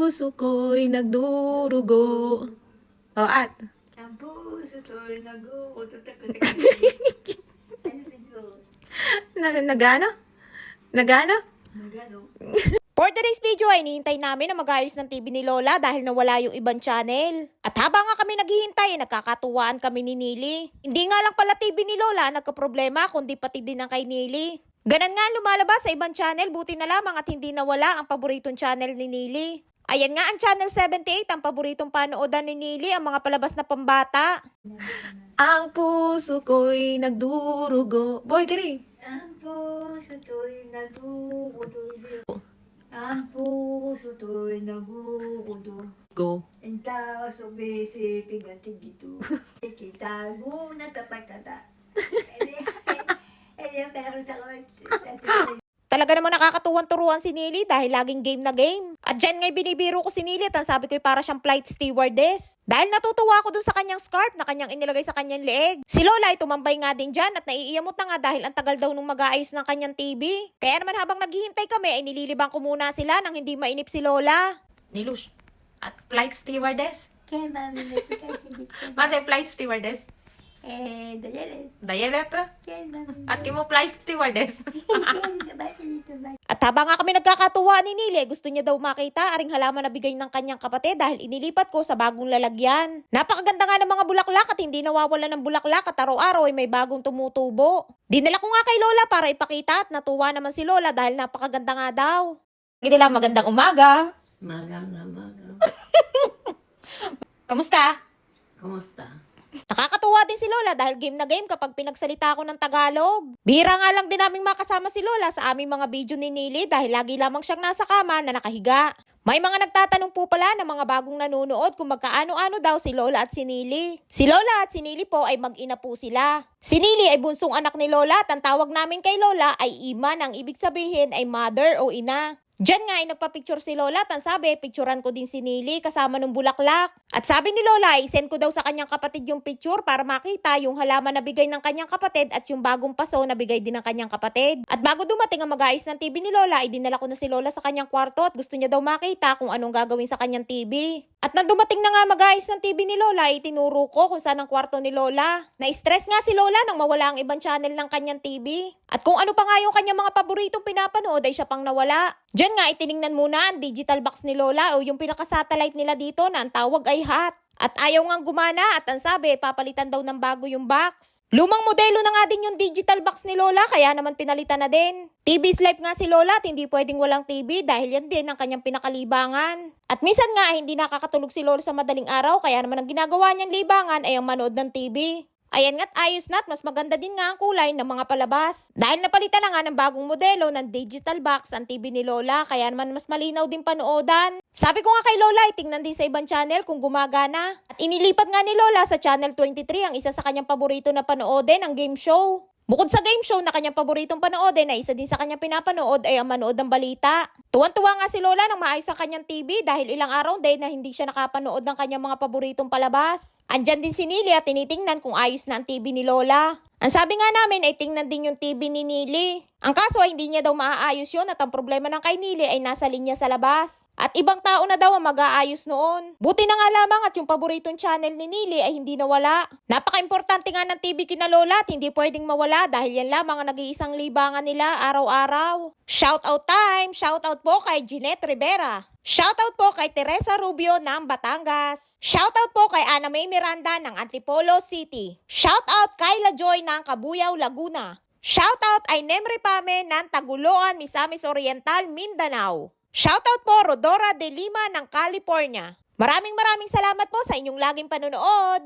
puso ko'y nagdurugo. O, at? Ang puso ko'y nag-uutot-utot. Nagano? Nagano? Nagano? For today's video ay hinihintay namin na mag-ayos ng TV ni Lola dahil nawala yung ibang channel. At habang nga kami naghihintay, nagkakatuwaan kami ni Nili. Hindi nga lang pala TV ni Lola nagka-problema kundi pati din ang kay Nili. Ganon nga lumalabas sa ibang channel, buti na lamang at hindi nawala ang paboritong channel ni Nili. Ayan nga ang channel 78, ang paboritong panoodan ni Nili, ang mga palabas na pambata. Ang puso ko'y nagdurugo. Boy, diri. Ang puso ko'y nag-uutot. Ang puso ko'y nag-uutot. Go. Ang tao sa bisipig at tigito. Ikitago na tapatata. Pero sa Talaga naman nakakatuwang turuan si Nili dahil laging game na game. At dyan nga'y binibiro ko si Nili at ang sabi ko'y para siyang flight stewardess. Dahil natutuwa ako dun sa kanyang scarf na kanyang inilagay sa kanyang leeg. Si Lola ay tumambay nga din dyan at naiiyamot na nga dahil ang tagal daw nung mag-aayos ng kanyang TV. Kaya naman habang naghihintay kami ay nililibang ko muna sila nang hindi mainip si Lola. Nilush. At flight stewardess? kaya mami nagkakasibit ko. Masay flight stewardess? Dayalit. Dayalet? Kaya mami. At kimo flight stewardess? Kaya nabasa dito ba? At habang nga kami nagkakatuwa ni Nili, gusto niya daw makita aring halaman na bigay ng kanyang kapatid dahil inilipat ko sa bagong lalagyan. Napakaganda nga ng mga bulaklak at hindi nawawala ng bulaklak at araw-araw ay may bagong tumutubo. Dinala ko nga kay Lola para ipakita at natuwa naman si Lola dahil napakaganda nga daw. Hindi lang magandang umaga. Magang na magang. Kamusta? Kumusta? Nakakatuwa din si Lola dahil game na game kapag pinagsalita ko ng Tagalog. Bihira nga lang din naming makasama si Lola sa aming mga video ni Nili dahil lagi lamang siyang nasa kama na nakahiga. May mga nagtatanong po pala ng mga bagong nanonood kung magkaano-ano daw si Lola at si Nili. Si Lola at si Nili po ay mag-ina po sila. Si Nili ay bunsong anak ni Lola at ang tawag namin kay Lola ay Iman, ang ibig sabihin ay mother o ina. Diyan nga ay nagpa-picture si Lola at ang sabi, picturean ko din si Nili kasama ng bulaklak. At sabi ni Lola ay send ko daw sa kanyang kapatid yung picture para makita yung halaman na bigay ng kanyang kapatid at yung bagong paso na bigay din ng kanyang kapatid. At bago dumating ang mag-ayos ng TV ni Lola, ay dinala ko na si Lola sa kanyang kwarto at gusto niya daw makita kung anong gagawin sa kanyang TV. At nang dumating na nga mag-ayos ng TV ni Lola, ay tinuro ko kung saan ang kwarto ni Lola. Na-stress nga si Lola nang mawala ang ibang channel ng kanyang TV. At kung ano pa nga yung kanyang mga paboritong pinapanood ay siya pang nawala. Diyan nga itiningnan muna ang digital box ni Lola o yung pinaka-satellite nila dito na ang tawag ay hot. At ayaw ngang gumana at ang sabi, papalitan daw ng bago yung box. Lumang modelo na nga din yung digital box ni Lola kaya naman pinalitan na din. TV's life nga si Lola at hindi pwedeng walang TV dahil yan din ang kanyang pinakalibangan. At minsan nga hindi nakakatulog si Lola sa madaling araw kaya naman ang ginagawa niyang libangan ay ang manood ng TV. Ayan nga't ayos na't mas maganda din nga ang kulay ng mga palabas. Dahil napalitan na nga ng bagong modelo ng digital box ang TV ni Lola kaya naman mas malinaw din panoodan. Sabi ko nga kay Lola ay tingnan din sa ibang channel kung gumagana. At inilipat nga ni Lola sa channel 23 ang isa sa kanyang paborito na panoodin, ang game show. Bukod sa game show na kanyang paboritong panoodin na isa din sa kanyang pinapanood ay ang manood ng balita. Tuwan-tuwa nga si Lola nang maayos ang kanyang TV dahil ilang araw din na hindi siya nakapanood ng kanyang mga paboritong palabas. Andyan din si Nili at tinitingnan kung ayos na ang TV ni Lola. Ang sabi nga namin ay tingnan din yung TV ni Nili. Ang kaso ay hindi niya daw maaayos yun at ang problema ng kay Nili ay nasa linya sa labas. At ibang tao na daw ang mag-aayos noon. Buti na nga lamang at yung paboritong channel ni Nili ay hindi nawala. Napaka-importante nga ng TV kina Lola at hindi pwedeng mawala dahil yan lamang ang nag-iisang libangan nila araw-araw. Shoutout time! Shoutout po kay Jeanette Rivera. Shoutout po kay Teresa Rubio ng Batangas. Shoutout po kay Ana May Miranda ng Antipolo City. Shoutout kay La Joy ng Cabuyao, Laguna. Shoutout ay Nemre Pame ng Taguloan, Misamis Oriental, Mindanao. Shoutout po Rodora de Lima ng California. Maraming salamat po sa inyong laging panonood.